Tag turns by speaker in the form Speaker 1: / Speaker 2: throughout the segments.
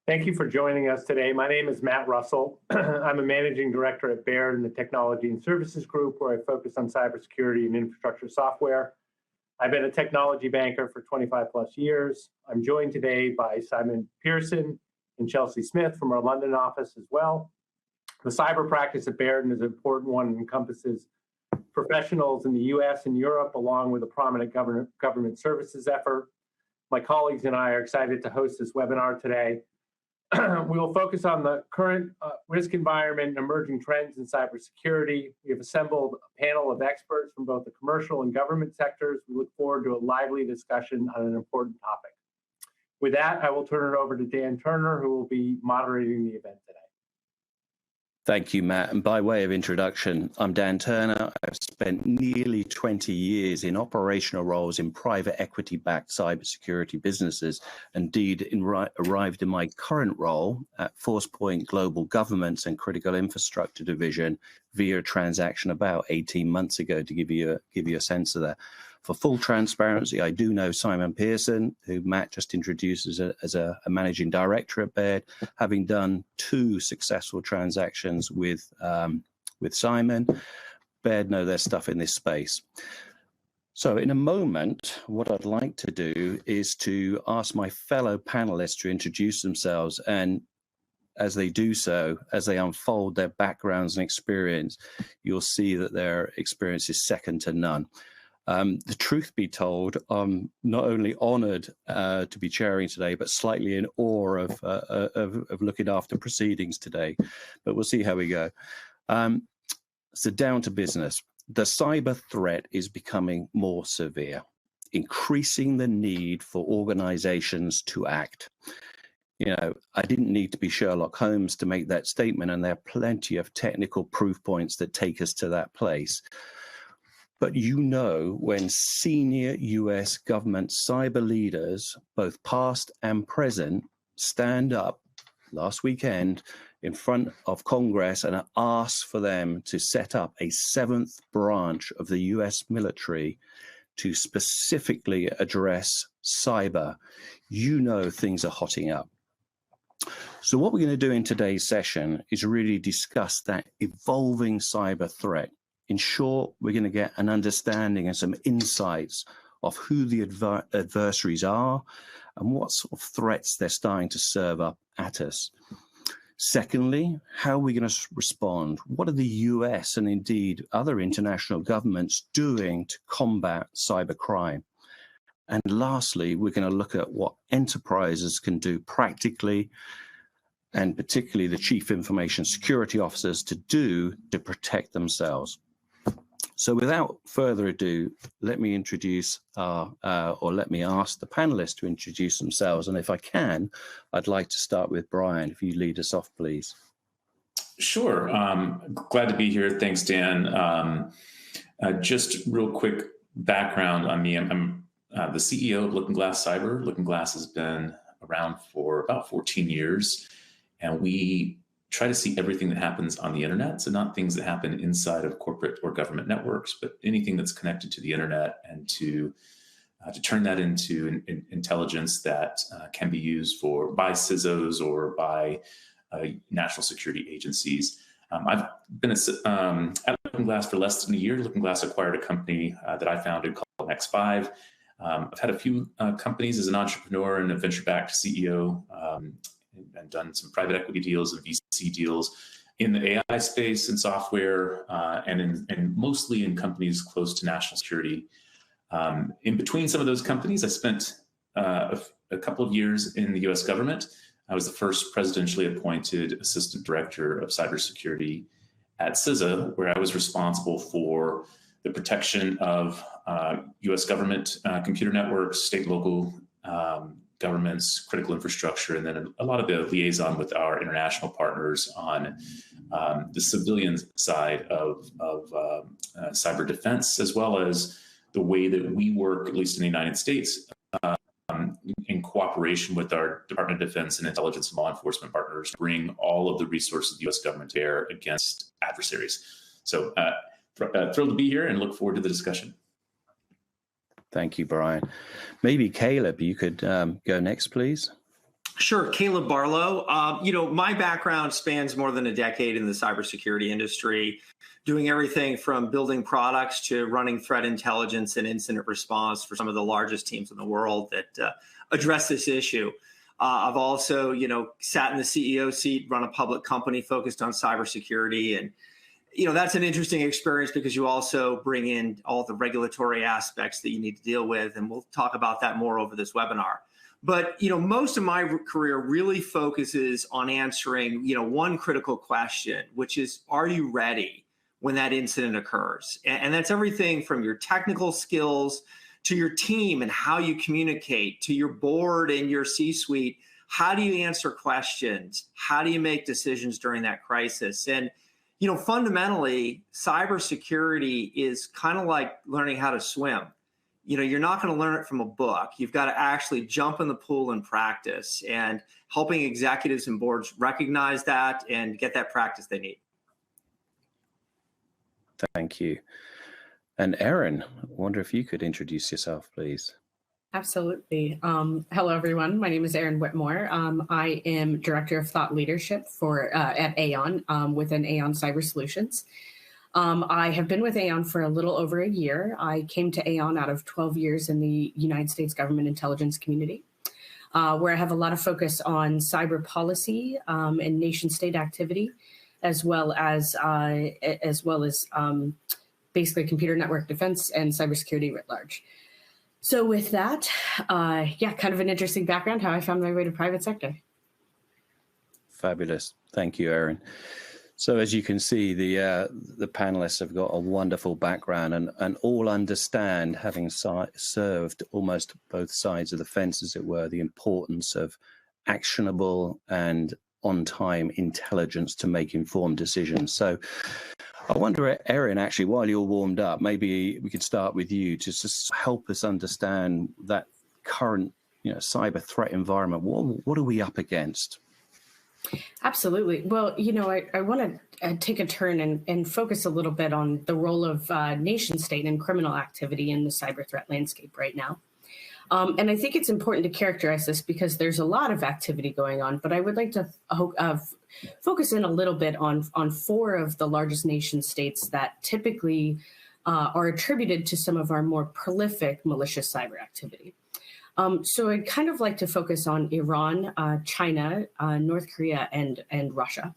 Speaker 1: Thank you for joining us today. My name is Matt Russell. I'm a managing director at Baird in the Technology and Services Group, where I focus on cybersecurity and infrastructure software. I've been a technology banker for 25 plus years. I'm joined today by Simon Pearson and Chelsea Smith from our London office as well. The cyber practice at Baird is an important one and encompasses professionals in the US and Europe, along with a prominent government services effort. My colleagues and I are excited to host this webinar today. We will focus on the current risk environment and emerging trends in cybersecurity. We have assembled a panel of experts from both the commercial and government sectors. We look forward to a lively discussion on an important topic. With that, I will turn it over to Dan Turner, who will be moderating the event today.
Speaker 2: Thank you, Matt. And by way of introduction, I'm Dan Turner. I've spent nearly 20 years in operational roles in private equity-backed cybersecurity businesses. Indeed, arrived in my current role at Forcepoint Global Governments and Critical Infrastructure Division via a transaction about 18 months ago, to give you a sense of that. For full transparency, I do know Simon Pearson, who Matt just introduced as a managing director at Baird, having done 2 successful transactions with Simon. Baird know their stuff in this space. So in a moment, what I'd like to do is to ask my fellow panelists to introduce themselves, and as they do so, as they unfold their backgrounds and experience, you'll see that their experience is second to none. The truth be told, I'm not only honored to be chairing today, but slightly in awe of looking after proceedings today. But we'll see how we go. So down to business. The cyber threat is becoming more severe, increasing the need for organizations to act. You know, I didn't need to be Sherlock Holmes to make that statement, and there are plenty of technical proof points that take us to that place. But you know, when senior US government cyber leaders, both past and present, stand up last weekend in front of Congress and ask for them to set up a 7th branch of the US military to specifically address cyber, you know things are hotting up. So what we're going to do in today's session is really discuss that evolving cyber threat. In short, we're going to get an understanding and some insights of who the adversaries are and what sort of threats they're starting to serve up at us. Secondly, how are we going to respond? What are the US and indeed other international governments doing to combat cybercrime? And lastly, we're going to look at what enterprises can do practically, and particularly the chief information security officers to protect themselves. So without further ado, let me introduce or let me ask the panelists to introduce themselves. And if I can, I'd like to start with Brian, if you lead us off, please.
Speaker 3: Sure. Glad to be here. Thanks, Dan. Just real quick background on me. I'm the CEO of Looking Glass Cyber. Looking Glass has been around for about 14 years, and we try to see everything that happens on the internet. So not things that happen inside of corporate or government networks, but anything that's connected to the internet, and to turn that into intelligence that can be used by CISOs or by national security agencies. I've been at Looking Glass for less than a year. Looking Glass acquired a company that I founded called X5. I've had a few companies as an entrepreneur and a venture-backed CEO, and done some private equity deals and VC deals in the AI space and software, and mostly in companies close to national security. In between some of those companies, I spent a couple of years in the US government. I was the first presidentially appointed assistant director of cybersecurity at CISA, where I was responsible for the protection of US government computer networks, state and local governments, critical infrastructure, and then a lot of the liaison with our international partners on the civilian side of cyber defense, as well as the way that we work, at least in the United States, in cooperation with our Department of Defense and intelligence and law enforcement partners, to bring all of the resources of the U.S. government to bear against adversaries. So thrilled to be here and look forward to the discussion.
Speaker 2: Thank you, Brian. Maybe Caleb, you could go next, please.
Speaker 4: Sure, Caleb Barlow. My background spans more than a decade in the cybersecurity industry, doing everything from building products to running threat intelligence and incident response for some of the largest teams in the world that address this issue. I've also, sat in the CEO seat, run a public company focused on cybersecurity, and that's an interesting experience because you also bring in all the regulatory aspects that you need to deal with, and we'll talk about that more over this webinar. But most of my career really focuses on answering one critical question, which is, are you ready when that incident occurs? And that's everything from your technical skills to your team and how you communicate, to your board and your C-suite. How do you answer questions? How do you make decisions during that crisis? And fundamentally, cybersecurity is kind of like learning how to swim. You're not going to learn it from a book. You've got to actually jump in the pool and practice, and helping executives and boards recognize that and get that practice they need.
Speaker 2: Thank you. And Erin, I wonder if you could introduce yourself, please.
Speaker 5: Absolutely. Hello, everyone. My name is Erin Whitmore. I am Director of Thought Leadership at Aon within Aon Cyber Solutions. I have been with Aon for a little over a year. I came to Aon out of 12 years in the United States government intelligence community, where I have a lot of focus on cyber policy and nation state activity, as well as basically computer network defense and cybersecurity writ large. So with that, kind of an interesting background, how I found my way to private sector.
Speaker 2: Fabulous. Thank you, Erin. So as you can see, the panelists have got a wonderful background and all understand, having served almost both sides of the fence, as it were, the importance of actionable and on-time intelligence to make informed decisions. So I wonder, Erin, actually, while you're warmed up, maybe we could start with you to just help us understand that current cyber threat environment. What are we up against?
Speaker 5: Absolutely. Well, I want to take a turn and focus a little bit on the role of nation state and criminal activity in the cyber threat landscape right now. And I think it's important to characterize this because there's a lot of activity going on, but I would like to focus in a little bit on four of the largest nation states that typically are attributed to some of our more prolific malicious cyber activity. So I'd kind of like to focus on Iran, China, North Korea, and Russia.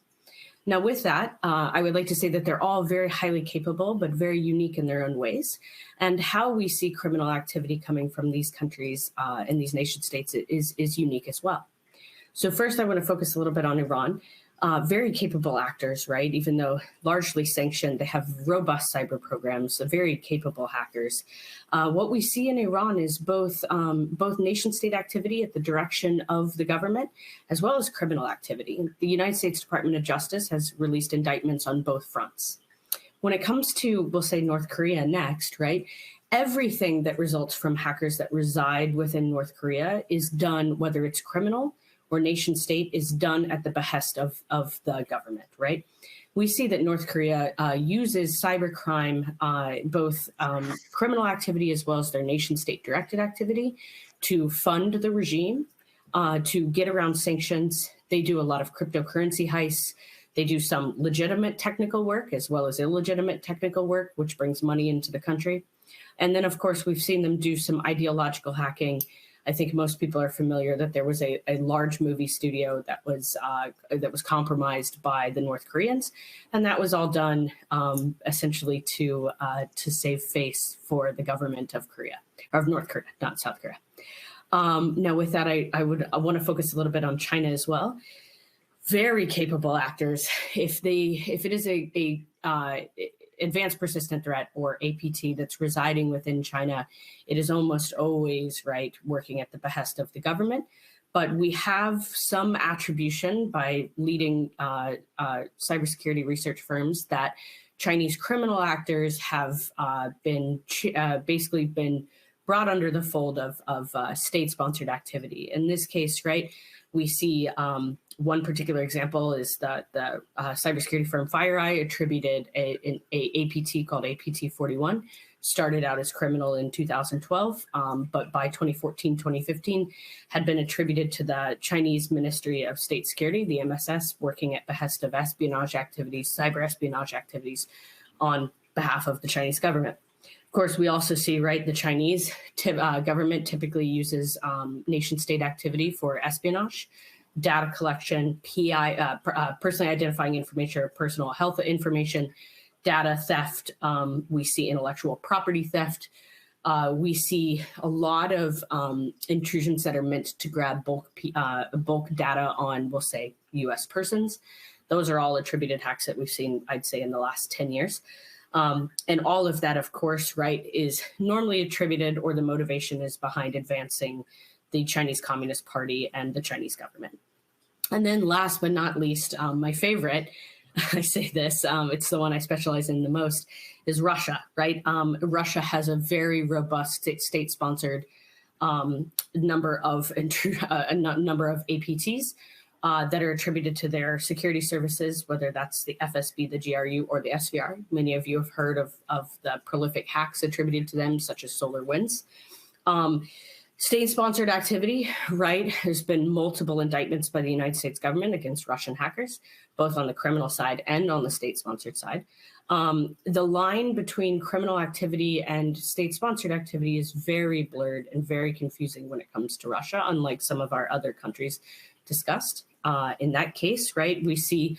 Speaker 5: Now, with that, I would like to say that they're all very highly capable, but very unique in their own ways. And how we see criminal activity coming from these countries and these nation states is unique as well. So first, I want to focus a little bit on Iran. Very capable actors, right? Even though largely sanctioned, they have robust cyber programs, very capable hackers. What we see in Iran is both nation state activity at the direction of the government, as well as criminal activity. The United States Department of Justice has released indictments on both fronts. When it comes to, we'll say North Korea next, right? Everything that results from hackers that reside within North Korea is done, whether it's criminal or nation state, is done at the behest of the government, right? We see that North Korea uses cybercrime, both criminal activity as well as their nation state directed activity, to fund the regime, to get around sanctions. They do a lot of cryptocurrency heists. They do some legitimate technical work as well as illegitimate technical work, which brings money into the country. And then, of course, we've seen them do some ideological hacking. I think most people are familiar that there was a large movie studio that was compromised by the North Koreans, and that was all done essentially to save face for the government of North Korea, not South Korea. Now, with that, I want to focus a little bit on China as well. Very capable actors. If it is a advanced persistent threat, or APT, that's residing within China, it is almost always, right, working at the behest of the government. But we have some attribution by leading cybersecurity research firms that Chinese criminal actors have basically been brought under the fold of state-sponsored activity. In this case, right, we see one particular example is that the cybersecurity firm FireEye attributed a APT called APT 41 started out as criminal in 2012, but by 2014, 2015 had been attributed to the Chinese Ministry of State Security, the MSS, working at behest of espionage activities, cyber espionage activities on behalf of the Chinese government. Of course, we also see, right, the Chinese government typically uses nation-state activity for espionage, data collection, personally identifying information or personal health information, data theft. We see intellectual property theft. We see a lot of intrusions that are meant to grab bulk data on, we'll say, U.S. persons. Those are all attributed hacks that we've seen, I'd say, in the last 10 years. And all of that, of course, right, is normally attributed, or the motivation is behind advancing the Chinese Communist Party and the Chinese government. And then last but not least, my favorite, I say this, it's the one I specialize in the most, is Russia, right? Russia has a very robust state-sponsored number of APTs that are attributed to their security services, whether that's the FSB, the GRU, or the SVR. Many of you have heard of the prolific hacks attributed to them, such as SolarWinds. State-sponsored activity, right? There's been multiple indictments by the United States government against Russian hackers, both on the criminal side and on the state-sponsored side. The line between criminal activity and state-sponsored activity is very blurred and very confusing when it comes to Russia, unlike some of our other countries discussed. In that case, right, we see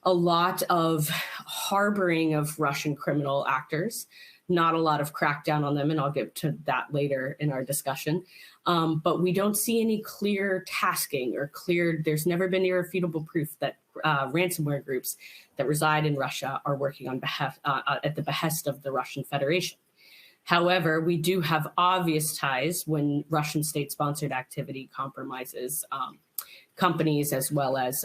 Speaker 5: a lot of harboring of Russian criminal actors, not a lot of crackdown on them, and I'll get to that later in our discussion. But we don't see any clear tasking or there's never been irrefutable proof that ransomware groups that reside in Russia are working on at the behest of the Russian Federation. However, we do have obvious ties when Russian state-sponsored activity compromises companies as well as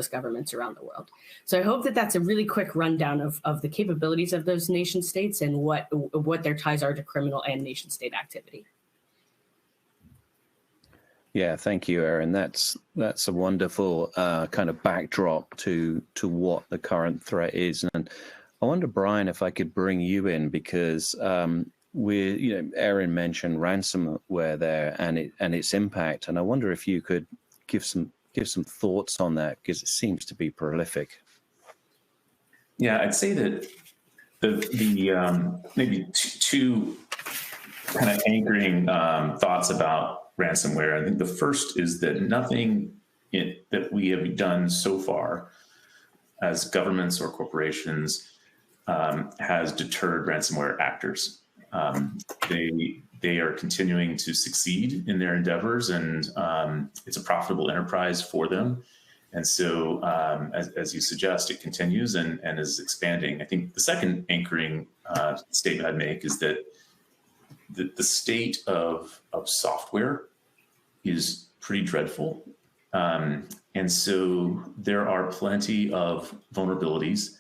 Speaker 5: governments around the world. So I hope that that's a really quick rundown of the capabilities of those nation states and what their ties are to criminal and nation state activity.
Speaker 2: Yeah, thank you, Erin. That's a wonderful kind of backdrop to what the current threat is. And I wonder, Brian, if I could bring you in, because Erin mentioned ransomware there and its impact, and I wonder if you could give some thoughts on that, because it seems to be prolific.
Speaker 3: Yeah, I'd say that the maybe two kind of anchoring thoughts about ransomware. I think the first is that nothing that we have done so far as governments or corporations has deterred ransomware actors. They are continuing to succeed in their endeavors, and it's a profitable enterprise for them. And so, as you suggest, it continues and is expanding. I think the second anchoring statement I'd make is that the state of software is pretty dreadful. And so there are plenty of vulnerabilities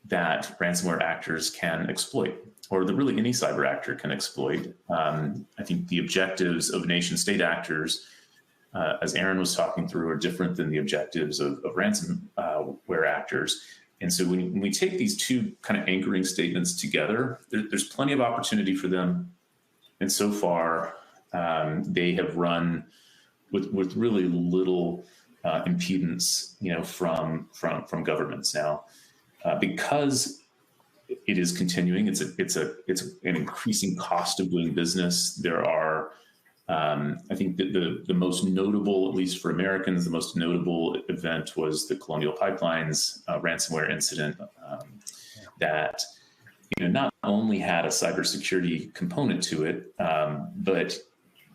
Speaker 3: that ransomware actors can exploit, or that really any cyber actor can exploit. I think the objectives of nation-state actors, as Erin was talking through, are different than the objectives of ransomware actors. And so when we take these two kind of anchoring statements together, there's plenty of opportunity for them. And so far, they have run with really little impedance, from governments now, because it is continuing. It's an increasing cost of doing business. There are, I think the most notable, at least for Americans, the most notable event was the Colonial Pipelines ransomware incident that not only had a cybersecurity component to it, but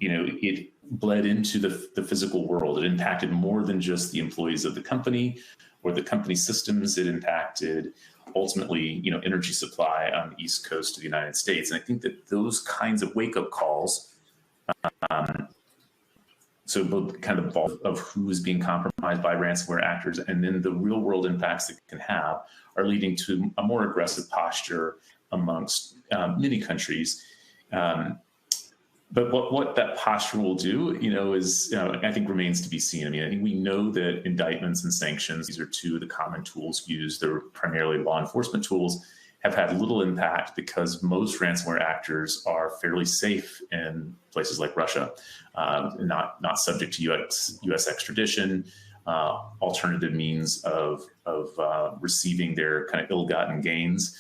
Speaker 3: it bled into the physical world. It impacted more than just the employees of the company or the company systems. It impacted ultimately, energy supply on the East Coast of the United States. And I think that those kinds of wake-up calls, so both kind of who is being compromised by ransomware actors and then the real world impacts it can have, are leading to a more aggressive posture amongst many countries. But what that posture will do, is, I think remains to be seen. I mean, I think we know that indictments and sanctions, these are two of the common tools used. They're primarily law enforcement tools. have had little impact because most ransomware actors are fairly safe in places like Russia, not subject to U.S. extradition, alternative means of receiving their kind of ill-gotten gains.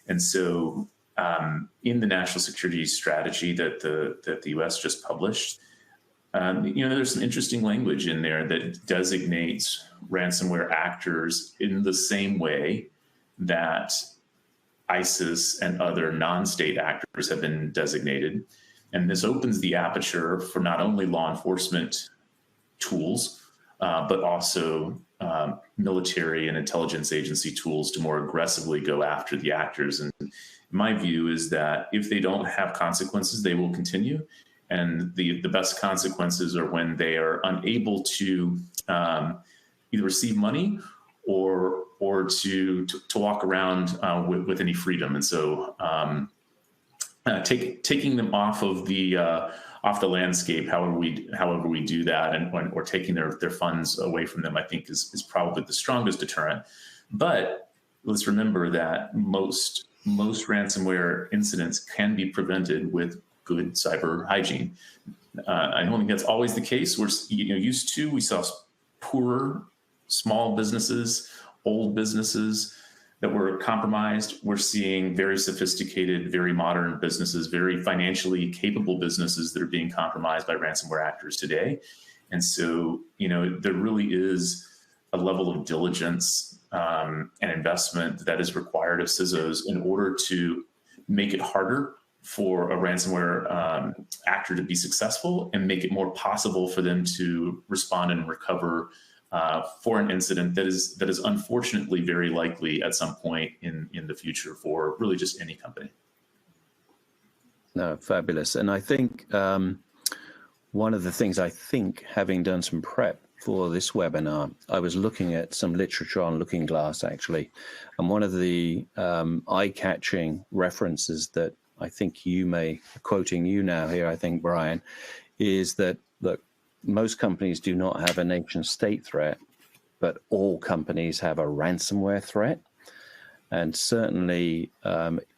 Speaker 3: And so in the national security strategy that the U.S. just published, there's some interesting language in there that designates ransomware actors in the same way that ISIS and other non-state actors have been designated. And this opens the aperture for not only law enforcement tools, but also military and intelligence agency tools to more aggressively go after the actors. And my view is that if they don't have consequences, they will continue. And the best consequences are when they are unable to either receive money or to walk around with any freedom. And so taking them off the landscape, however we do that, or taking their funds away from them, I think is probably the strongest deterrent. But let's remember that most ransomware incidents can be prevented with good cyber hygiene. I don't think that's always the case. We saw poorer small businesses, old businesses that were compromised. We're seeing very sophisticated, very modern businesses, very financially capable businesses that are being compromised by ransomware actors today. And so, there really is a level of diligence and investment that is required of CISOs in order to make it harder for a ransomware actor to be successul and make it more possible for them to respond and recover for an incident that is unfortunately very likely at some point in the future for really just any company.
Speaker 2: No, fabulous. And I think one of the things, having done some prep for this webinar, I was looking at some literature on Looking Glass, actually. And one of the eye-catching references that I think you may, quoting you now here, I think, Brian, is that, look, most companies do not have a nation state threat, but all companies have a ransomware threat. And certainly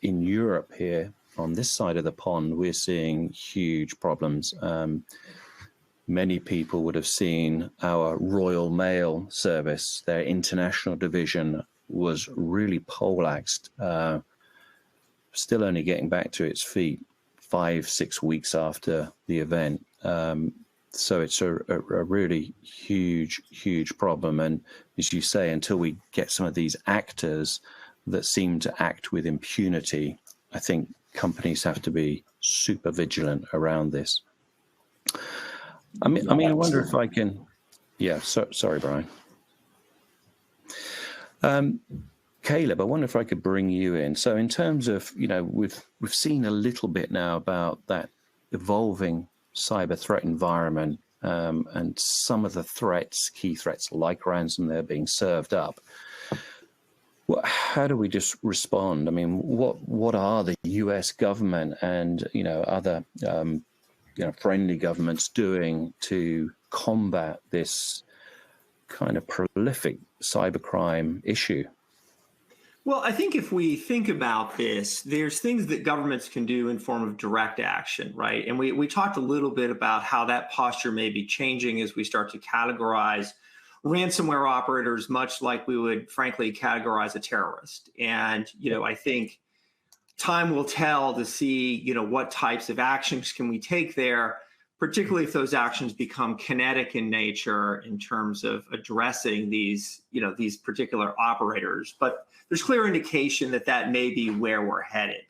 Speaker 2: in Europe here, on this side of the pond, we're seeing huge problems. Many people would have seen our Royal Mail service, their international division was really poleaxed, still only getting back to its feet 5-6 weeks after the event. So it's a really huge problem. And as you say, until we get some of these actors that seem to act with impunity, I think companies have to be super vigilant around this. I wonder if I can, sorry, Brian. Caleb, I wonder if I could bring you in. So in terms of, we've seen a little bit now about that evolving cyber threat environment and some of the key threats like ransomware being served up. How do we just respond? I mean, what are the U.S. government and other friendly governments doing to combat this kind of prolific cybercrime issue?
Speaker 4: Well, I think if we think about this, there's things that governments can do in form of direct action, right? And we talked a little bit about how that posture may be changing as we start to categorize ransomware operators, much like we would frankly categorize a terrorist. And, I think time will tell to see, what types of actions can we take there, particularly if those actions become kinetic in nature in terms of addressing these particular operators. But there's clear indication that may be where we're headed.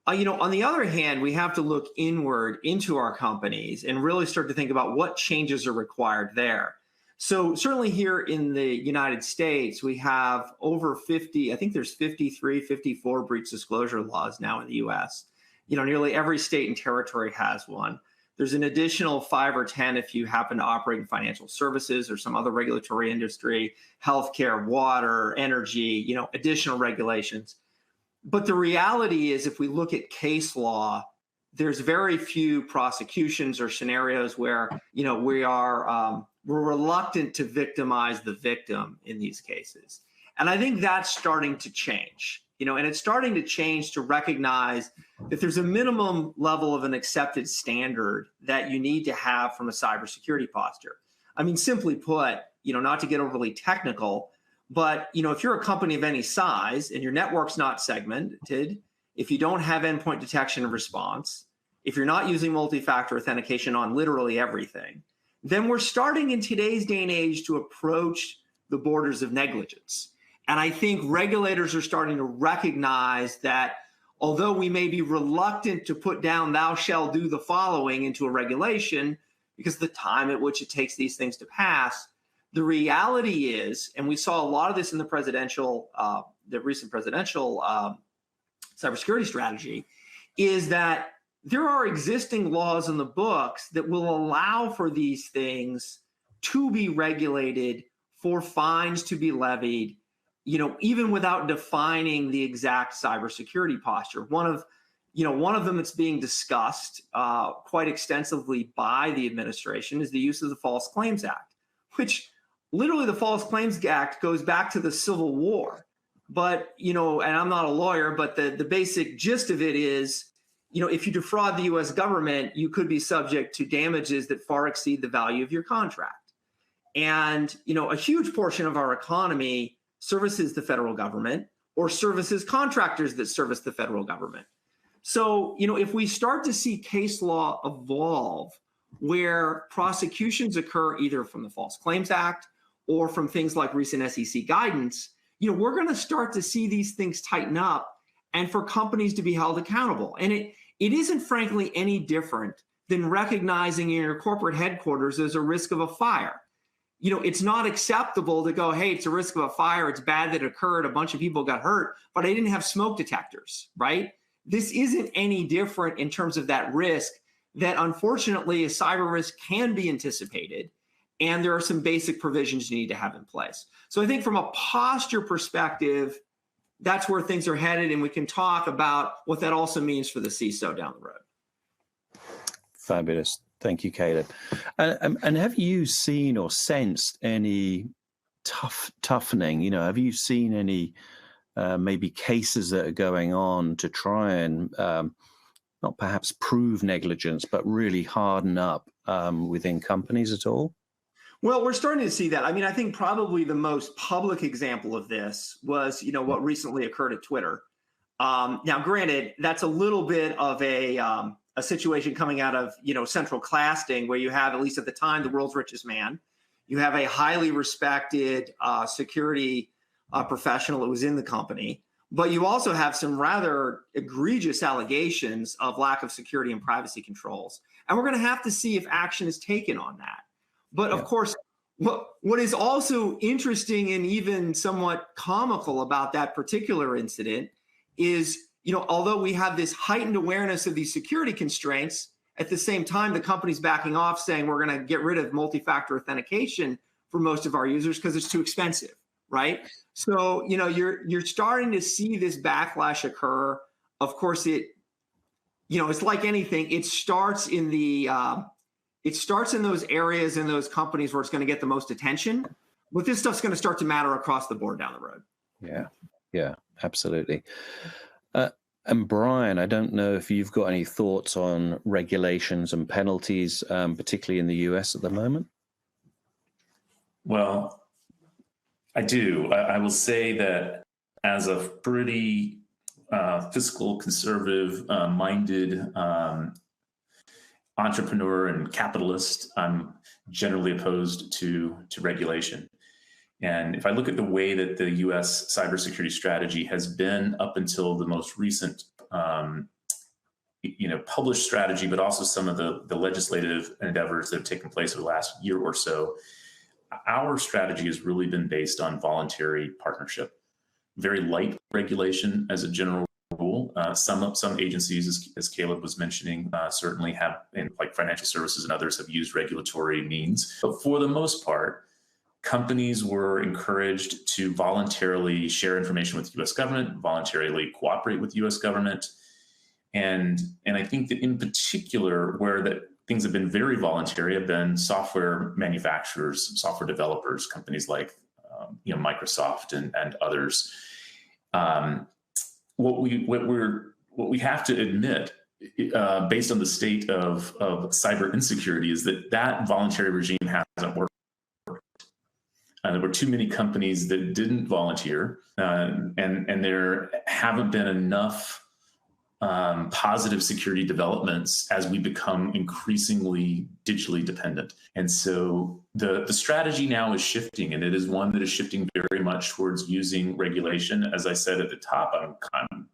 Speaker 4: On the other hand, we have to look inward into our companies and really start to think about what changes are required there. So certainly here in the United States, we have over 50, I think there's 53, 54 breach disclosure laws now in the US. Nearly every state and territory has one. There's an additional 5 or 10 if you happen to operate in financial services or some other regulatory industry, healthcare, water, energy, additional regulations. But the reality is, if we look at case law, there's very few prosecutions or scenarios where, we're reluctant to victimize the victim in these cases. And I think that's starting to change, and it's starting to change to recognize that there's a minimum level of an accepted standard that you need to have from a cybersecurity posture. I mean, simply put, not to get overly technical, but, if you're a company of any size and your network's not segmented, if you don't have endpoint detection and response, if you're not using multi-factor authentication on literally everything, then we're starting in today's day and age to approach the borders of negligence. And I think regulators are starting to recognize that although we may be reluctant to put down "thou shall do the following" into a regulation because of the time at which it takes these things to pass, the reality is, and we saw a lot of this in the recent presidential cybersecurity strategy, is that there are existing laws in the books that will allow for these things to be regulated, for fines to be levied, even without defining the exact cybersecurity posture. One of them that's being discussed quite extensively by the administration is the use of the False Claims Act, which literally the False Claims Act goes back to the Civil War. But, and I'm not a lawyer, but the basic gist of it is, if you defraud the US government, you could be subject to damages that far exceed the value of your contract. And, a huge portion of our economy services the federal government or services contractors that service the federal government. So, if we start to see case law evolve where prosecutions occur either from the False Claims Act or from things like recent SEC guidance, we're going to start to see these things tighten up and for companies to be held accountable. And it isn't frankly any different than recognizing in your corporate headquarters there's a risk of a fire. It's not acceptable to go, hey, it's a risk of a fire. It's bad that it occurred. A bunch of people got hurt, but I didn't have smoke detectors, right? This isn't any different in terms of that risk that unfortunately a cyber risk can be anticipated. And there are some basic provisions you need to have in place. So I think from a posture perspective, that's where things are headed. And we can talk about what that also means for the CISO down the road.
Speaker 2: Fabulous. Thank you, Caleb. And have you seen or sensed any toughening? Have you seen any maybe cases that are going on to try and not perhaps prove negligence, but really harden up within companies at all?
Speaker 4: Well, we're starting to see that. I mean, I think probably the most public example of this was, what recently occurred at Twitter. Now, granted, that's a little bit of a situation coming out of, central casting, where you have, at least at the time, the world's richest man. You have a highly respected security professional that was in the company, but you also have some rather egregious allegations of lack of security and privacy controls. And we're going to have to see if action is taken on that. But of course, what is also interesting and even somewhat comical about that particular incident is, although we have this heightened awareness of these security constraints, at the same time, the company's backing off saying we're going to get rid of multi-factor authentication for most of our users because it's too expensive, right? So, you're starting to see this backlash occur. Of course, it's like anything. It starts in those areas, in those companies where it's going to get the most attention. But this stuff's going to start to matter across the board down the road.
Speaker 2: Yeah, absolutely. And Brian, I don't know if you've got any thoughts on regulations and penalties, particularly in the US at the moment.
Speaker 3: Well, I do. I will say that as a pretty fiscal conservative minded entrepreneur and capitalist, I'm generally opposed to regulation. And if I look at the way that the U.S. cybersecurity strategy has been up until the most recent, published strategy, but also some of the legislative endeavors that have taken place over the last year or so, our strategy has really been based on voluntary partnership, very light regulation as a general rule. Some agencies, as Caleb was mentioning, certainly have, like financial services and others, have used regulatory means. But for the most part, companies were encouraged to voluntarily share information with the U.S. government, voluntarily cooperate with the U.S. government. And I think that in particular, where that things have been very voluntary have been software manufacturers, software developers, companies like Microsoft and others. What we have to admit, based on the state of cyber insecurity, is that voluntary regime hasn't worked. There were too many companies that didn't volunteer, and there haven't been enough positive security developments as we become increasingly digitally dependent. And so the strategy now is shifting, and it is one that is shifting very much towards using regulation. As I said at the top, I'm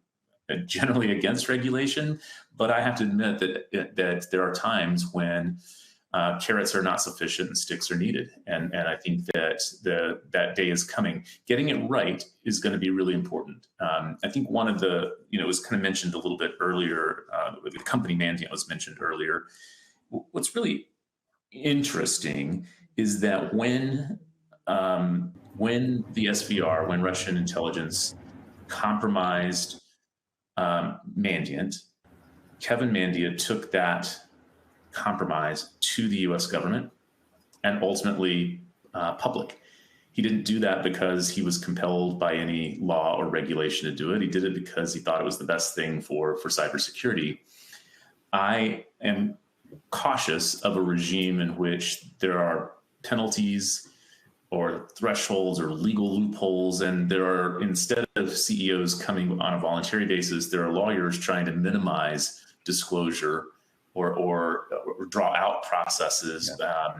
Speaker 3: generally against regulation, but I have to admit that there are times when carrots are not sufficient and sticks are needed. And I think that that day is coming. Getting it right is going to be really important. I think one of the, it was kind of mentioned a little bit earlier, the company mandate was mentioned earlier. What's really interesting is that when the SVR, when Russian intelligence compromised Mandiant, Kevin Mandiant took that compromise to the US government and ultimately public. He didn't do that because he was compelled by any law or regulation to do it. He did it because he thought it was the best thing for cybersecurity. I am cautious of a regime in which there are penalties or thresholds or legal loopholes, and there are, instead of CEOs coming on a voluntary basis, there are lawyers trying to minimize disclosure or draw out processes. Yeah.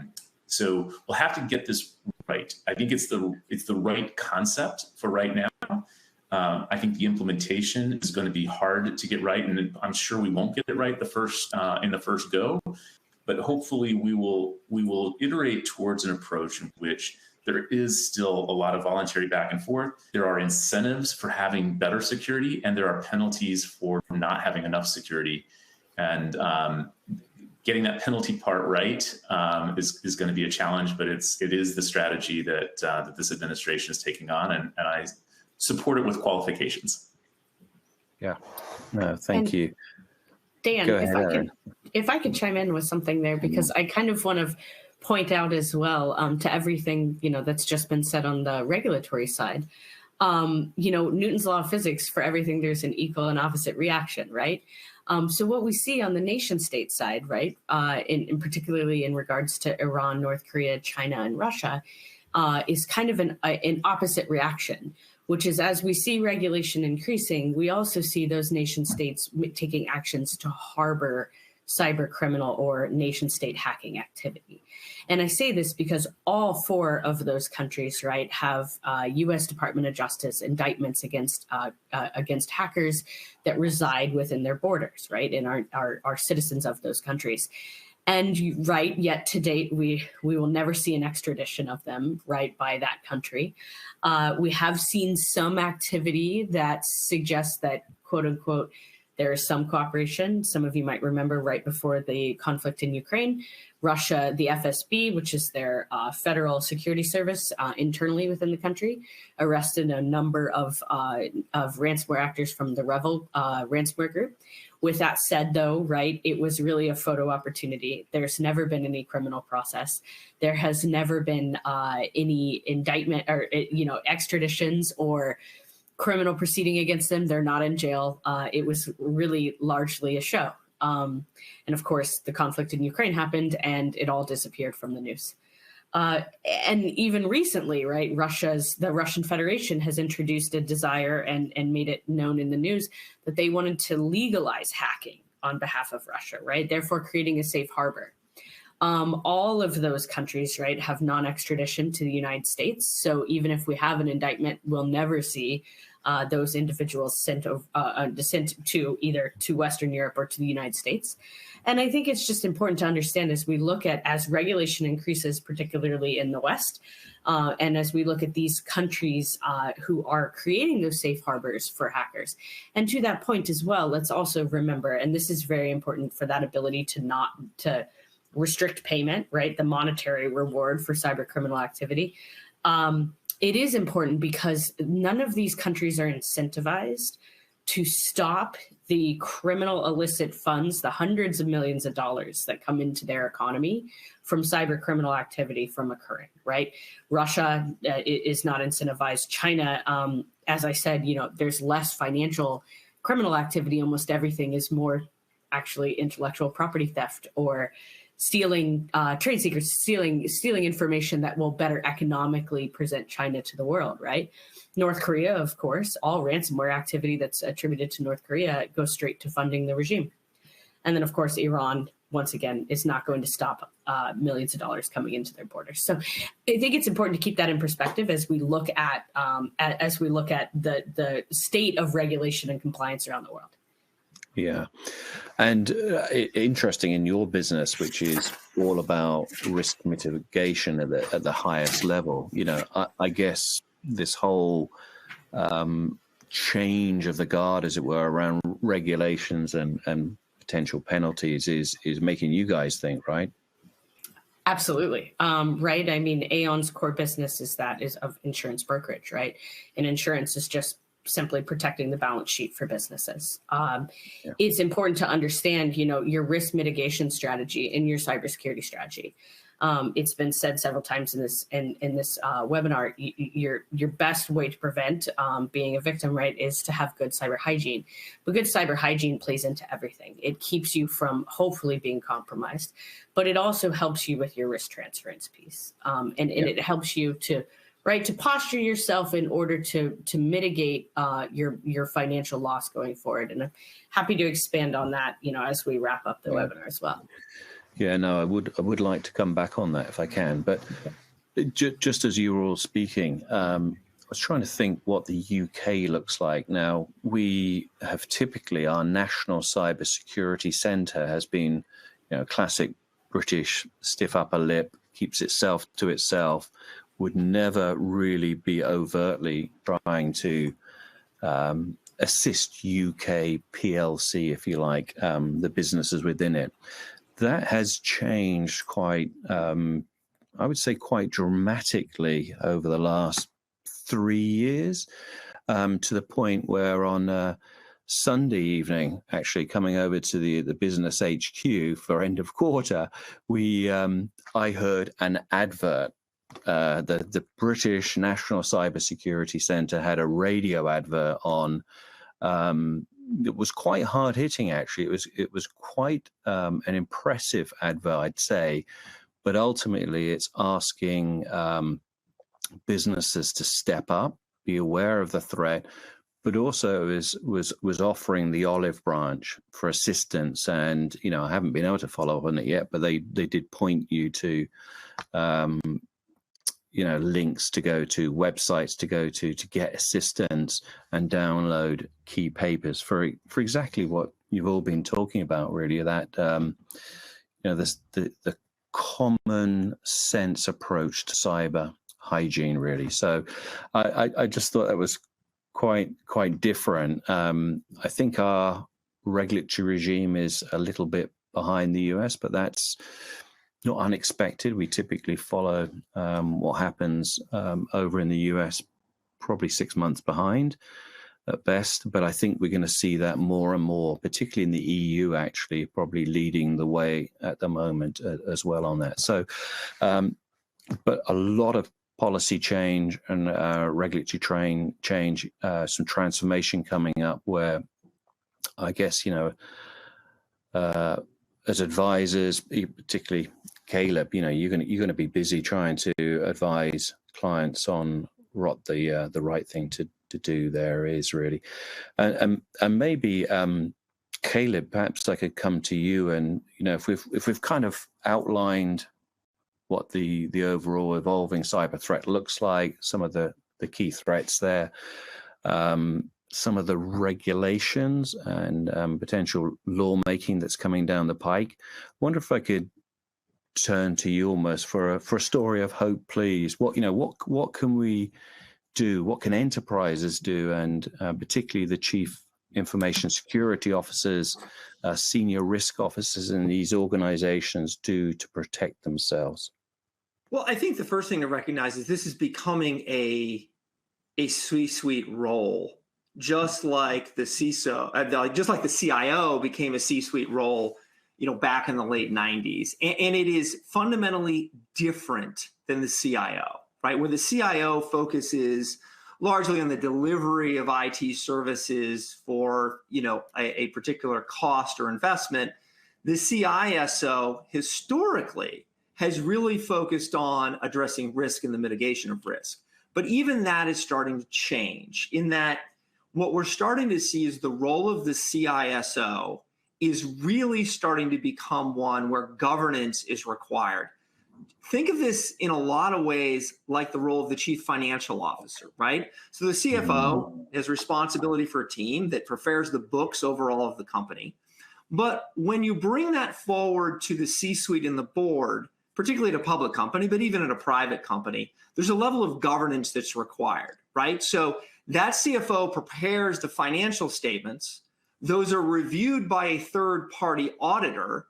Speaker 3: So we'll have to get this right. I think it's the right concept for right now. I think the implementation is going to be hard to get right, and I'm sure we won't get it right in the first go. But hopefully we will iterate towards an approach in which there is still a lot of voluntary back and forth. There are incentives for having better security, and there are penalties for not having enough security. And getting that penalty part right is going to be a challenge, but it is the strategy that this administration is taking on, and I support it with qualifications.
Speaker 2: Yeah, no, thank you.
Speaker 5: Dan, if I could chime in with something there, because I kind of want to point out as well to everything that's just been said on the regulatory side. Newton's law of physics, for everything there's an equal and opposite reaction, right? So what we see on the nation state side, right, in particularly in regards to Iran, North Korea, China, and Russia, is kind of an opposite reaction, which is, as we see regulation increasing, we also see those nation states taking actions to harbor cyber criminal or nation state hacking activity. And I say this because all four of those countries, right, have U.S. Department of Justice indictments against hackers that reside within their borders, right, and are citizens of those countries. And right, yet to date, we will never see an extradition of them, right, by that country. We have seen some activity that suggests that, quote unquote, there is some cooperation. Some of you might remember right before the conflict in Ukraine, Russia, the FSB, which is their federal security service internally within the country, arrested a number of ransomware actors from the Revel ransomware group. With that said, though, right, it was really a photo opportunity. There's never been any criminal process. There has never been any indictment or extraditions or criminal proceeding against them. They're not in jail. It was really largely a show. And of course, the conflict in Ukraine happened and it all disappeared from the news. And even recently, right, the Russian Federation has introduced a desire and made it known in the news that they wanted to legalize hacking on behalf of Russia, right? Therefore, creating a safe harbor. All of those countries, right, have non-extradition to the United States. So even if we have an indictment, we'll never see those individuals sent to either to Western Europe or to the United States. And I think it's just important to understand as we look at, as regulation increases, particularly in the West, and as we look at these countries who are creating those safe harbors for hackers. And to that point as well, let's also remember, and this is very important for that ability to restrict payment, right? The monetary reward for cyber criminal activity. It is important because none of these countries are incentivized to stop the criminal illicit funds, the hundreds of millions of dollars that come into their economy from cyber criminal activity from occurring, right? Russia is not incentivized. China, as I said, there's less financial criminal activity. Almost everything is more actually intellectual property theft or stealing trade secrets, stealing information that will better economically present China to the world, right? North Korea, of course, all ransomware activity that's attributed to North Korea goes straight to funding the regime. And then, of course, Iran, once again, is not going to stop millions of dollars coming into their borders. So I think it's important to keep that in perspective as we look at the state of regulation and compliance around the world.
Speaker 2: Yeah. And interesting in your business, which is all about risk mitigation at the highest level, I guess this whole change of the guard, as it were, around regulations and potential penalties is making you guys think, right?
Speaker 5: Absolutely. Right. I mean, Aon's core business is of insurance brokerage, right? And insurance is just simply protecting the balance sheet for businesses. It's important to understand, your risk mitigation strategy and your cybersecurity strategy. It's been said several times in this webinar. Your best way to prevent being a victim, right, is to have good cyber hygiene. But good cyber hygiene plays into everything. It keeps you from hopefully being compromised, but it also helps you with your risk transference piece, and it helps you to posture yourself in order to mitigate your financial loss going forward. And I'm happy to expand on that, as we wrap up the webinar as well.
Speaker 2: Yeah, no, I would like to come back on that if I can. But just as you were all speaking, I was trying to think what the UK looks like. Now, we have typically, our National Cybersecurity Centre has been, classic British stiff upper lip, keeps itself to itself, would never really be overtly trying to assist UK PLC, if you like, the businesses within it. That has changed quite, I would say, quite dramatically over the last 3 years, to the point where on Sunday evening, actually coming over to the business HQ for end of quarter, I heard an advert. The British National Cybersecurity Centre had a radio advert on. It was quite hard hitting, actually. It was quite an impressive advert, I'd say, but ultimately it's asking businesses to step up, be aware of the threat, but also was offering the olive branch for assistance. And I haven't been able to follow up on it yet, but they did point you to links to go to, websites to go to get assistance and download key papers for exactly what you've all been talking about, really, that the common sense approach to cyber hygiene, really. So I just thought that was quite different. I think our regulatory regime is a little bit behind the US, but that's not unexpected. We typically follow what happens over in the US, probably 6 months behind at best. But I think we're going to see that more and more, particularly in the EU, actually, probably leading the way at the moment as well on that. So, but a lot of policy change and regulatory change, some transformation coming up where I guess, as advisors, particularly Caleb, you're going to be busy trying to advise clients on what the right thing to do there is, really. And maybe Caleb, perhaps I could come to you, and if we've kind of outlined what the overall evolving cyber threat looks like, some of the key threats there, some of the regulations and potential lawmaking that's coming down the pike. I wonder if I could turn to you almost for a story of hope, please. What can we do? What can enterprises do, and particularly the chief information security officers, senior risk officers in these organizations do to protect themselves?
Speaker 4: Well, I think the first thing to recognize is this is becoming a C-suite role just like the CISO, just like the CIO became a C-suite role, back in the late 90s. And it is fundamentally different than the CIO, right? Where the CIO focuses largely on the delivery of IT services for, a particular cost or investment. The CISO historically has really focused on addressing risk and the mitigation of risk. But even that is starting to change, in that what we're starting to see is the role of the CISO is really starting to become one where governance is required. Think of this in a lot of ways like the role of the chief financial officer, right? So the CFO has responsibility for a team that prepares the books overall of the company. But when you bring that forward to the C-suite and the board, particularly at a public company, but even at a private company, there's a level of governance that's required, right? So that CFO prepares the financial statements. Those are reviewed by a third-party auditor,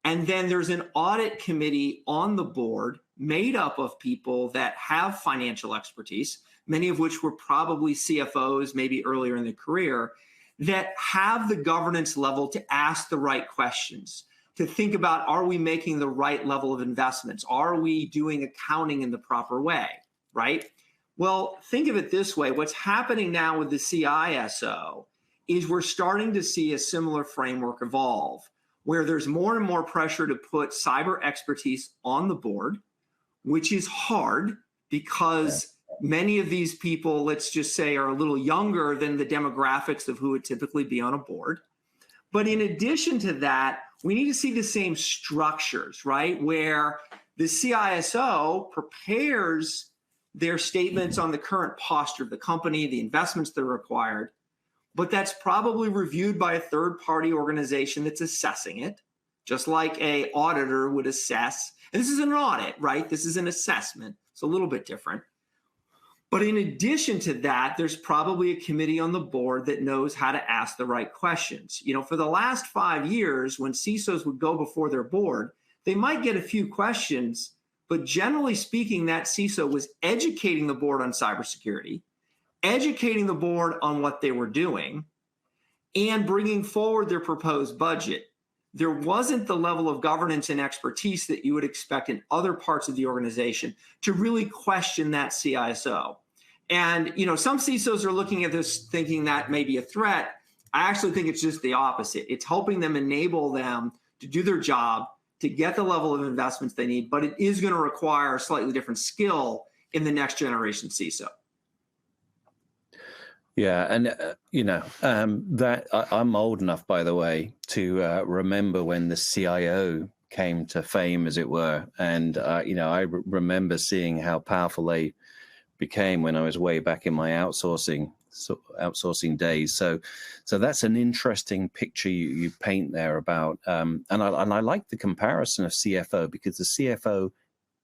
Speaker 4: and then there's an audit committee on the board made up of people that have financial expertise, many of which were probably CFOs maybe earlier in their career, that have the governance level to ask the right questions, to think about, are we making the right level of investments? Are we doing accounting in the proper way, right? Well, think of it this way. What's happening now with the CISO is we're starting to see a similar framework evolve, where there's more and more pressure to put cyber expertise on the board, which is hard because many of these people, let's just say, are a little younger than the demographics of who would typically be on a board. But in addition to that, we need to see the same structures, right? Where the CISO prepares their statements on the current posture of the company, the investments that are required, but that's probably reviewed by a third-party organization that's assessing it, just like an auditor would assess. And this is an audit, right? This is an assessment. It's a little bit different. But in addition to that, there's probably a committee on the board that knows how to ask the right questions. For the last 5 years, when CISOs would go before their board, they might get a few questions, but generally speaking, that CISO was educating the board on cybersecurity, educating the board on what they were doing, and bringing forward their proposed budget. There wasn't the level of governance and expertise that you would expect in other parts of the organization to really question that CISO. And, some CISOs are looking at this thinking that may be a threat. I actually think it's just the opposite. It's helping them enable them to do their job, to get the level of investments they need, but it is going to require a slightly different skill in the next generation CISO.
Speaker 2: Yeah, and that I'm old enough, by the way, to remember when the CIO came to fame, as it were, and I remember seeing how powerful they became when I was way back in my outsourcing days. So that's an interesting picture you paint there about, and I like the comparison of CFO, because the CFO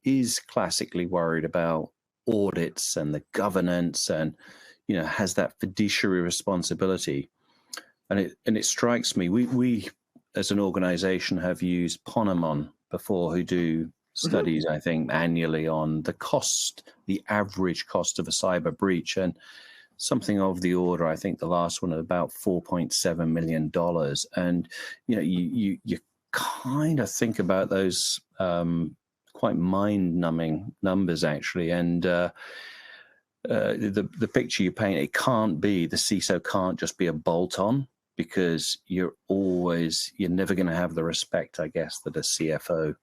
Speaker 2: is classically worried about audits and the governance and has that fiduciary responsibility. And it strikes me, we as an organization have used Ponemon before, who do studies, I think, annually on the average cost of a cyber breach, and something of the order, I think the last one, about $4.7 million. And you kind of think about those quite mind-numbing numbers, actually. And the picture you paint, the CISO can't just be a bolt-on, because you're never going to have the respect, I guess, that a CFO.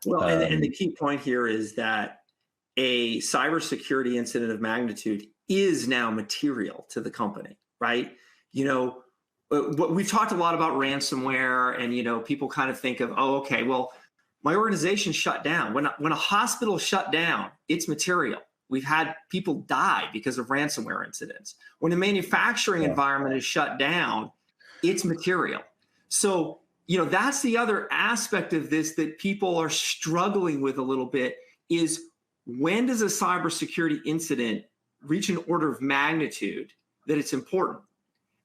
Speaker 4: Well, and the key point here is that a cybersecurity incident of magnitude is now material to the company, right? We've talked a lot about ransomware, and people kind of think of, okay, well, my organization shut down. When a hospital shut down, it's material. We've had people die because of ransomware incidents. When a manufacturing environment is shut down, it's material. So, that's the other aspect of this that people are struggling with a little bit, is when does a cybersecurity incident reach an order of magnitude that it's important?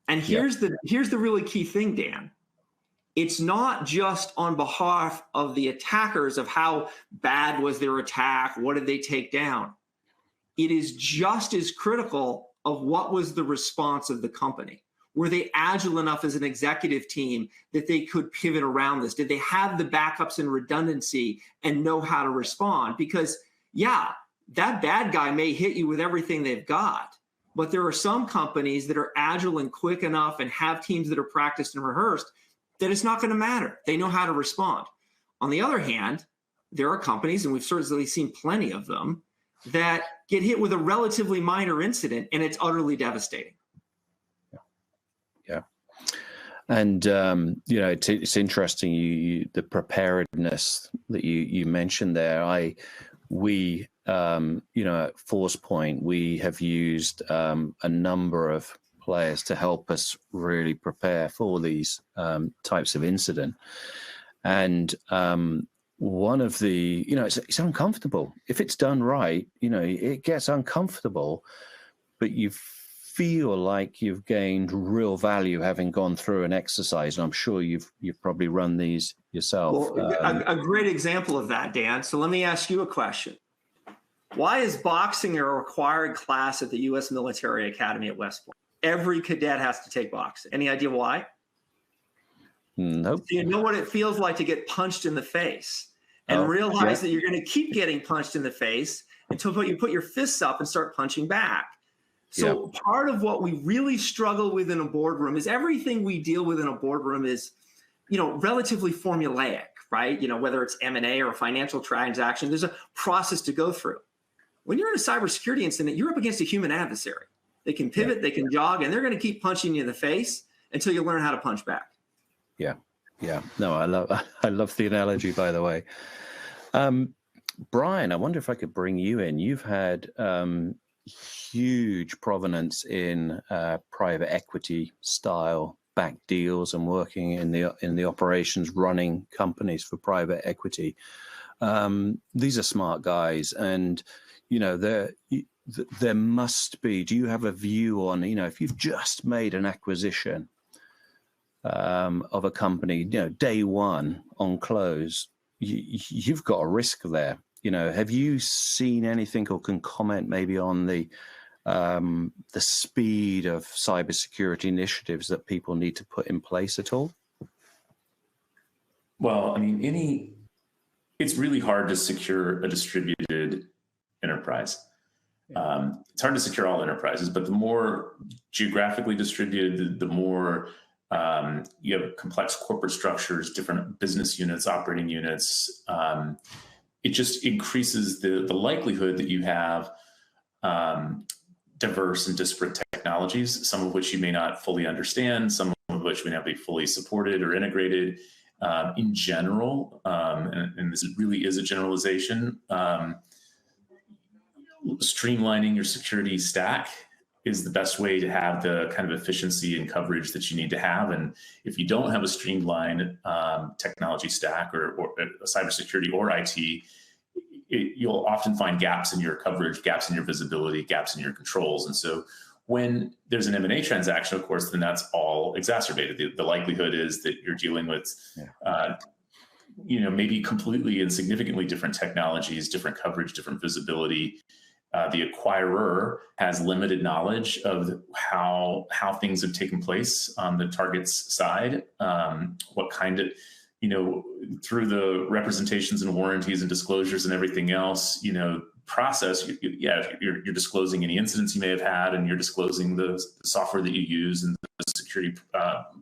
Speaker 4: And here's the really key thing, Dan. It's not just on behalf of the attackers of how bad was their attack, what did they take down. It is just as critical of what was the response of the company. Were they agile enough as an executive team that they could pivot around this? Did they have the backups and redundancy and know how to respond? Because, yeah, that bad guy may hit you with everything they've got, but there are some companies that are agile and quick enough and have teams that are practiced and rehearsed that it's not going to matter. They know how to respond. On the other hand, there are companies, and we've certainly seen plenty of them, that get hit with a relatively minor incident and it's utterly devastating.
Speaker 2: Yeah. And, it's interesting, the preparedness that you mentioned there. We at Force Point, we have used a number of players to help us really prepare for these types of incident. And one of the, it's uncomfortable. If it's done right, it gets uncomfortable, but you feel like you've gained real value having gone through an exercise. And I'm sure you've probably run these yourself.
Speaker 4: Well, a great example of that, Dan. So let me ask you a question. Why is boxing a required class at the U.S. Military Academy at West Point? Every cadet has to take boxing. Any idea why?
Speaker 2: Nope.
Speaker 4: Do you know what it feels like to get punched in the face and realize that you're going to keep getting punched in the face until you put your fists up and start punching back? So part of what we really struggle with in a boardroom is everything we deal with in a boardroom is, relatively formulaic, right? Whether it's M&A or a financial transaction, there's a process to go through. When you're in a cybersecurity incident, you're up against a human adversary. They can pivot, they can jog, and they're going to keep punching you in the face until you learn how to punch back.
Speaker 2: Yeah. No, I love the analogy, by the way. Brian, I wonder if I could bring you in. You've had huge provenance in private equity style back deals and working in the operations, running companies for private equity. These are smart guys, and there must be. Do you have a view on if you've just made an acquisition of a company, day one on close, you've got a risk there. Have you seen anything or can comment maybe on the speed of cybersecurity initiatives that people need to put in place at all?
Speaker 3: Well, it's really hard to secure a distributed enterprise. It's hard to secure all enterprises, but the more geographically distributed, the more you have complex corporate structures, different business units, operating units. It just increases the likelihood that you have diverse and disparate technologies, some of which you may not fully understand, some of which may not be fully supported or integrated. In general, and this really is a generalization, streamlining your security stack is the best way to have the kind of efficiency and coverage that you need to have. And if you don't have a streamlined technology stack or a cybersecurity or IT, you'll often find gaps in your coverage, gaps in your visibility, gaps in your controls. And so when there's an M&A transaction, of course, then that's all exacerbated. The likelihood is that you're dealing with, maybe completely and significantly different technologies, different coverage, different visibility. The acquirer has limited knowledge of how things have taken place on the target's side, what kind of, through the representations and warranties and disclosures and everything else, process. You're disclosing any incidents you may have had, and you're disclosing the software that you use and the security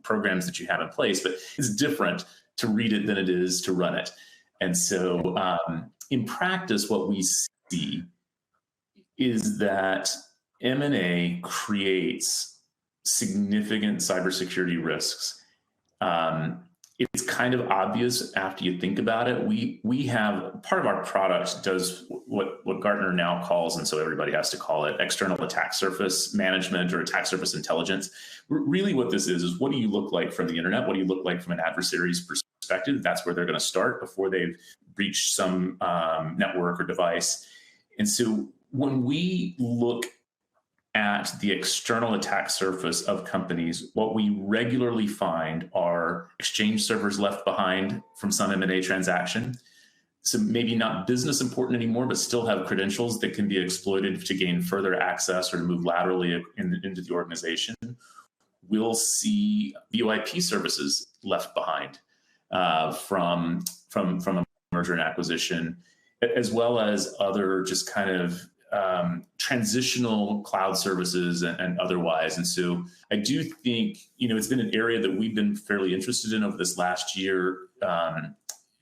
Speaker 3: programs that you have in place. But it's different to read it than it is to run it. And so in practice, what we see is that M&A creates significant cybersecurity risks. It's kind of obvious after you think about it. We have part of our product does what Gartner now calls, and so everybody has to call it, external attack surface management or attack surface intelligence. Really what this is what do you look like from the internet? What do you look like from an adversary's perspective? That's where they're going to start before they've breached some network or device. And so when we look at the external attack surface of companies, what we regularly find are Exchange servers left behind from some M&A transaction, so maybe not business important anymore, but still have credentials that can be exploited to gain further access or to move laterally into the organization, we'll see VoIP services left behind from a merger and acquisition, as well as other just kind of transitional cloud services and otherwise. And so I do think, it's been an area that we've been fairly interested in over this last year,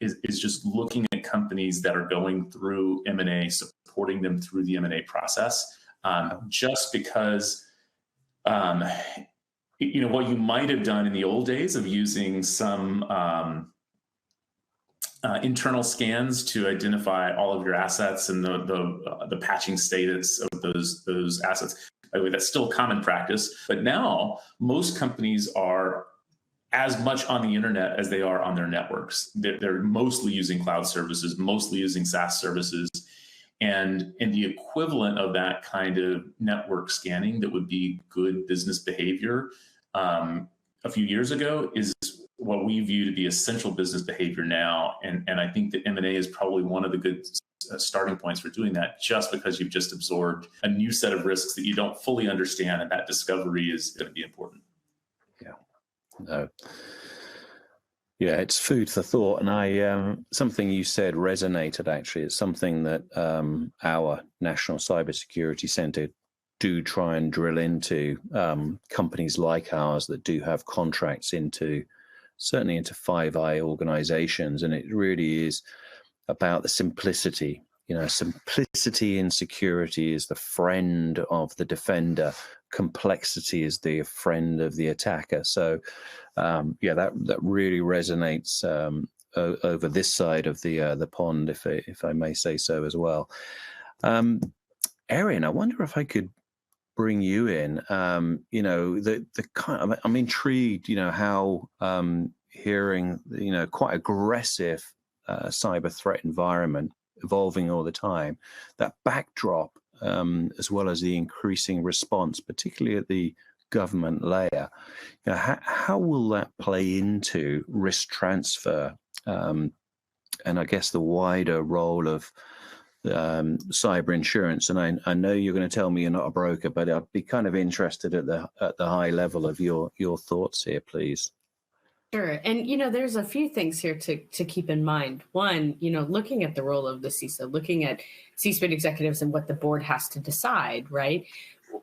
Speaker 3: is just looking at companies that are going through M&A, supporting them through the M&A process, just because, what you might have done in the old days of using some internal scans to identify all of your assets and the patching status of those assets. By the way, that's still common practice, but now most companies are as much on the internet as they are on their networks. They're mostly using cloud services, mostly using SaaS services, and the equivalent of that kind of network scanning that would be good business behavior a few years ago is what we view to be essential business behavior now. And I think that M&A is probably one of the good starting points for doing that, just because you've just absorbed a new set of risks that you don't fully understand, and that discovery is going to be important.
Speaker 2: Yeah. No. Yeah, it's food for thought. And something you said resonated, actually. It's something that our National Cybersecurity Center do try and drill into, companies like ours that do have contracts certainly into Five Eye organizations. And it really is about the simplicity. Simplicity in security is the friend of the defender. Complexity is the friend of the attacker. So, that really resonates over this side of the pond, if I may say so as well. Erin, I wonder if I could bring you in. I'm intrigued. How hearing quite aggressive cyber threat environment evolving all the time, that backdrop, as well as the increasing response, particularly at the government layer. How will that play into risk transfer, and I guess the wider role of cyber insurance? And I know you're going to tell me you're not a broker, but I'd be kind of interested at the high level of your thoughts here, please.
Speaker 5: Sure. And, there's a few things here to keep in mind. One, looking at the role of the CISO, looking at C-suite executives and what the board has to decide, right?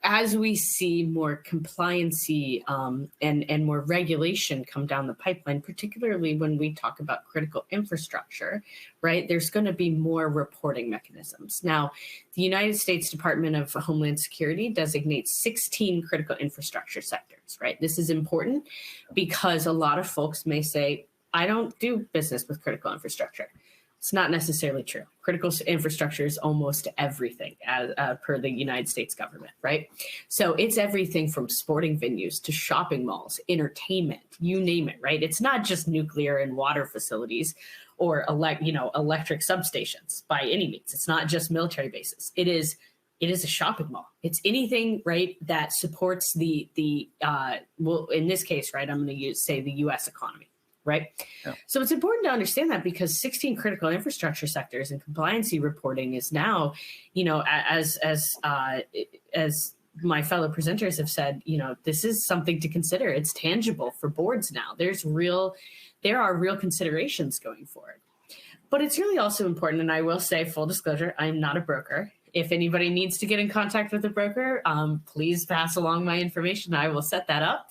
Speaker 5: As we see more compliancy and more regulation come down the pipeline, particularly when we talk about critical infrastructure, right, there's going to be more reporting mechanisms. Now, the United States Department of Homeland Security designates 16 critical infrastructure sectors, right? This is important because a lot of folks may say, I don't do business with critical infrastructure. It's not necessarily true. Critical infrastructure is almost everything as per the United States government, right? So it's everything from sporting venues to shopping malls, entertainment, you name it, right? It's not just nuclear and water facilities or electric substations by any means. It's not just military bases. It is a shopping mall. It's anything, right, that supports the in this case, right, I'm going to say the U.S. economy. Right. Yeah. So it's important to understand that, because 16 critical infrastructure sectors and compliancy reporting is now, as my fellow presenters have said, this is something to consider. It's tangible for boards now. There are real considerations going forward. But it's really also important, and I will say, full disclosure, I'm not a broker. If anybody needs to get in contact with a broker, please pass along my information. I will set that up.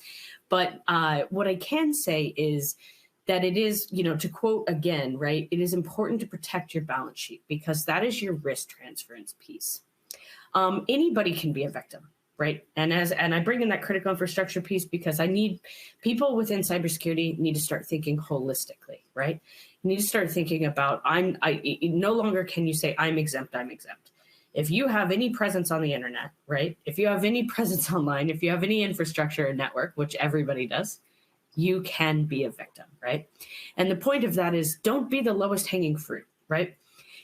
Speaker 5: But what I can say is that it is, to quote again, right, it is important to protect your balance sheet, because that is your risk transference piece. Anybody can be a victim, right? And I bring in that critical infrastructure piece because I need people within cybersecurity need to start thinking holistically, right? You need to start thinking about, no longer can you say, I'm exempt. If you have any presence on the internet, right? If you have any presence online, if you have any infrastructure or network, which everybody does, you can be a victim, right? And the point of that is, don't be the lowest hanging fruit, right?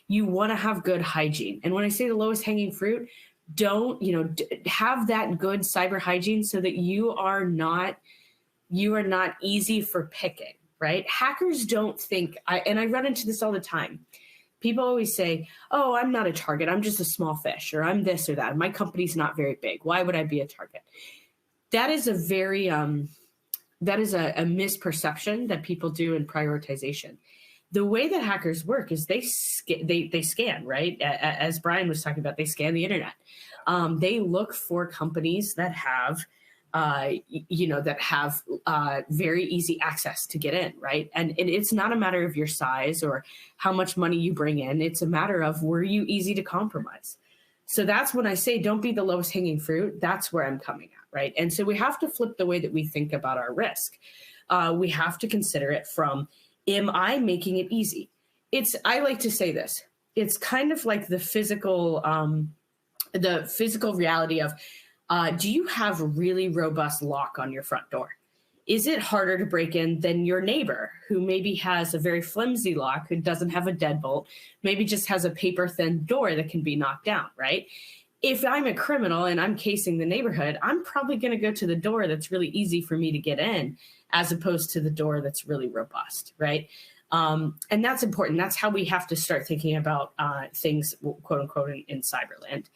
Speaker 5: You want to have good hygiene. And when I say the lowest hanging fruit, don't, have that good cyber hygiene so that you are not easy for picking, right? Hackers don't think, and I run into this all the time. People always say, oh, I'm not a target. I'm just a small fish, or I'm this or that. My company's not very big. Why would I be a target? That is a very, that is a misperception that people do in prioritization. The way that hackers work is they scan, right? As Brian was talking about, they scan the internet. They look for companies that have, very easy access to get in, right? And it's not a matter of your size or how much money you bring in. It's a matter of, were you easy to compromise? So that's when I say, don't be the lowest hanging fruit. That's where I'm coming at, right? And so we have to flip the way that we think about our risk. We have to consider it from, am I making it easy? I like to say this, it's kind of like the physical reality of, do you have a really robust lock on your front door? Is it harder to break in than your neighbor who maybe has a very flimsy lock, who doesn't have a deadbolt, maybe just has a paper thin door that can be knocked down, right? If I'm a criminal and I'm casing the neighborhood, I'm probably going to go to the door that's really easy for me to get in, as opposed to the door that's really robust, right? And that's important. That's how we have to start thinking about things, quote unquote, in cyberland.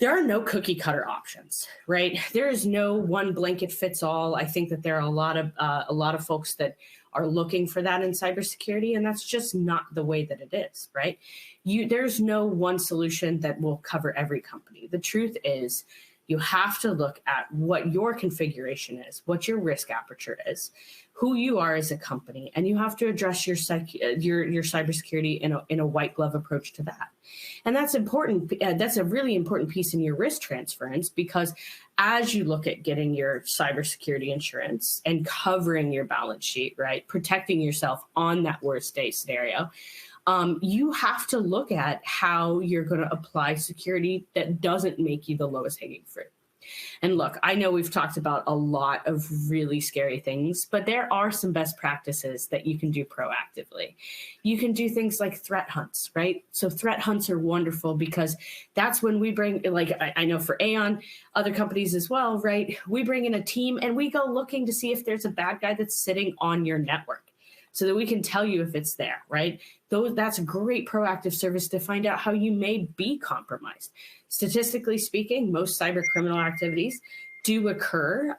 Speaker 5: There are no cookie cutter options, right? There is no one blanket fits all. I think that there are a lot of folks that are looking for that in cybersecurity, and that's just not the way that it is, right? There's no one solution that will cover every company. The truth is, you have to look at what your configuration is, what your risk aperture is, who you are as a company, and you have to address your cybersecurity in a white glove approach to that. And that's important. That's a really important piece in your risk transference, because as you look at getting your cybersecurity insurance and covering your balance sheet, right, protecting yourself on that worst day scenario, you have to look at how you're going to apply security that doesn't make you the lowest hanging fruit. And look, I know we've talked about a lot of really scary things, but there are some best practices that you can do proactively. You can do things like threat hunts, right? So threat hunts are wonderful, because that's when we bring, like I know for Aon, other companies as well, right? We bring in a team and we go looking to see if there's a bad guy that's sitting on your network, so that we can tell you if it's there, right? That's a great proactive service to find out how you may be compromised. Statistically speaking, most cyber criminal activities do occur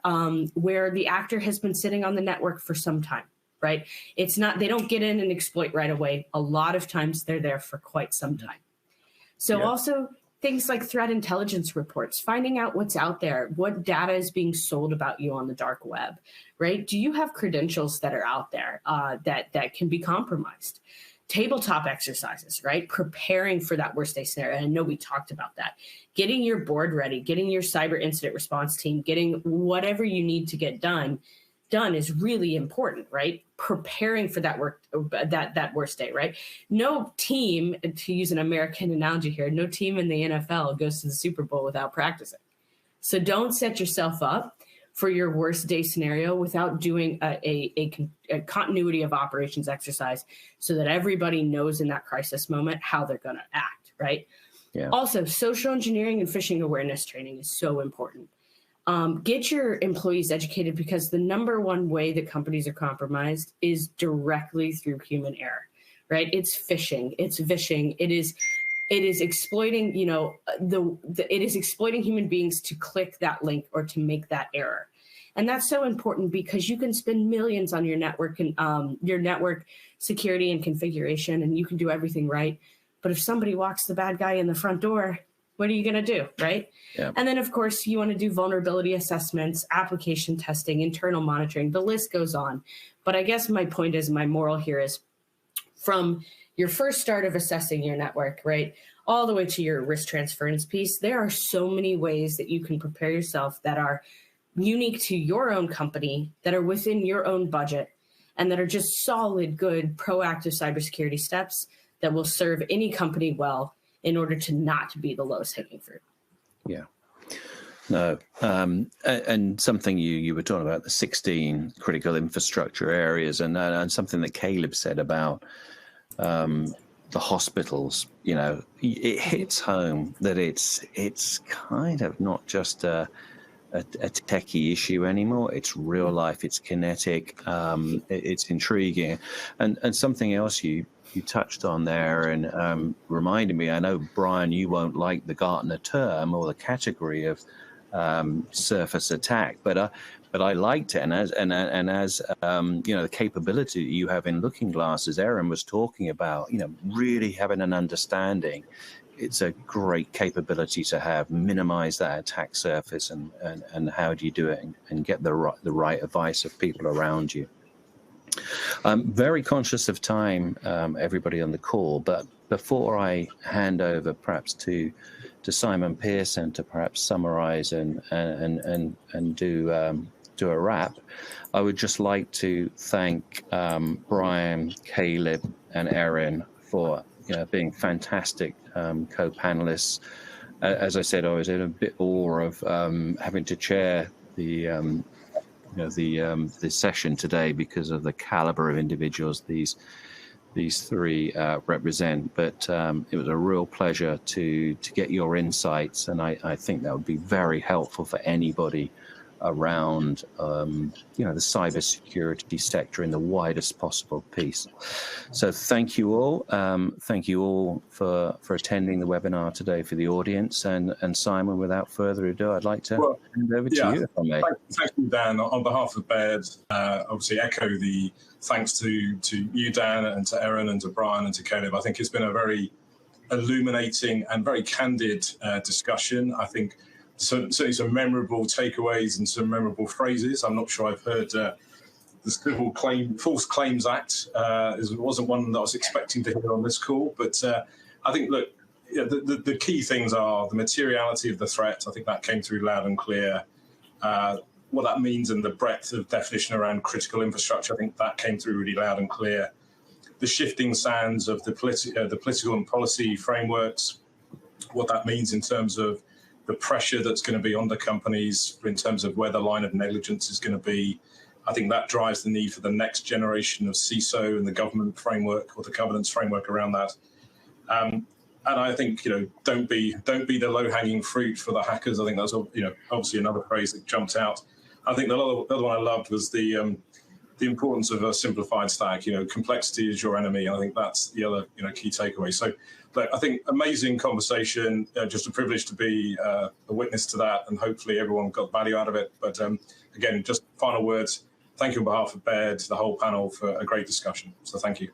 Speaker 5: where the actor has been sitting on the network for some time, right? It's not, they don't get in and exploit right away. A lot of times they're there for quite some time. So also things like threat intelligence reports, finding out what's out there, what data is being sold about you on the dark web, right? Do you have credentials that are out there that can be compromised? Tabletop exercises, right? Preparing for that worst case scenario. And I know we talked about that. Getting your board ready, getting your cyber incident response team, getting whatever you need to get done is really important, right? Preparing for that worst day, right? No team, to use an American analogy here, no team in the NFL goes to the Super Bowl without practicing. So don't set yourself up for your worst day scenario without doing a continuity of operations exercise, so that everybody knows in that crisis moment how they're going to act, right?
Speaker 2: Yeah.
Speaker 5: Also, social engineering and phishing awareness training is so important. Get your employees educated, because the number one way that companies are compromised is directly through human error, right? It's phishing, it's vishing, it is exploiting, it is exploiting human beings to click that link or to make that error. And that's so important, because you can spend millions on your network and your network security and configuration, and you can do everything right. But if somebody walks the bad guy in the front door, what are you going to do, right?
Speaker 2: Yeah.
Speaker 5: And then, of course, you want to do vulnerability assessments, application testing, internal monitoring. The list goes on. But I guess my point is, my moral here is, from your first start of assessing your network, right, all the way to your risk transference piece, there are so many ways that you can prepare yourself that are unique to your own company, that are within your own budget, and that are just solid, good, proactive cybersecurity steps that will serve any company well in order to not be the lowest hanging fruit.
Speaker 2: Yeah. No. And something you were talking about, the 16 critical infrastructure areas, and something that Caleb said about the hospitals, it hits home that it's kind of not just a techie issue anymore. It's real life, it's kinetic, it's intriguing. And something else you you touched on there and reminded me. I know, Brian, you won't like the Gartner term or the category of surface attack, but I liked it, and as you know, the capability that you have in Looking Glass, as Erin was talking about, you know, really having an understanding. It's a great capability to have. Minimize that attack surface, and how do you do it, and get the right advice of people around you. I'm very conscious of time, everybody on the call, but before I hand over perhaps to Simon Pearson to perhaps summarize and do a wrap, I would just like to thank Brian, Caleb, and Erin for being fantastic co-panelists. As I said, I was in a bit awe of having to chair the session today because of the caliber of individuals these three represent. But it was a real pleasure to get your insights, and I think that would be very helpful for anybody around the cybersecurity sector in the widest possible piece. So thank you all. Thank you all for attending the webinar today for the audience. And Simon, without further ado, I'd like to hand over to you, if I may.
Speaker 6: Thank you, Dan. On behalf of Baird, obviously echo the thanks to you, Dan, and to Erin, and to Brian, and to Caleb. I think it's been a very illuminating and very candid discussion. I think certainly some memorable takeaways and some memorable phrases. I'm not sure I've heard the False Claims Act. It wasn't one that I was expecting to hear on this call, but I think, look, the key things are the materiality of the threat. I think that came through loud and clear. What that means and the breadth of definition around critical infrastructure, I think that came through really loud and clear. The shifting sands of the political and policy frameworks, what that means in terms of the pressure that's going to be on the companies in terms of where the line of negligence is going to be. I think that drives the need for the next generation of CISO and the government framework or the governance framework around that. And I think, don't be the low-hanging fruit for the hackers. I think that's obviously another phrase that jumped out. I think the other one I loved was the importance of a simplified stack. Complexity is your enemy, and I think that's the other key takeaway. So, but I think amazing conversation. Just a privilege to be a witness to that, and hopefully everyone got value out of it. But again, just final words. Thank you on behalf of Baird, the whole panel, for a great discussion. So thank you.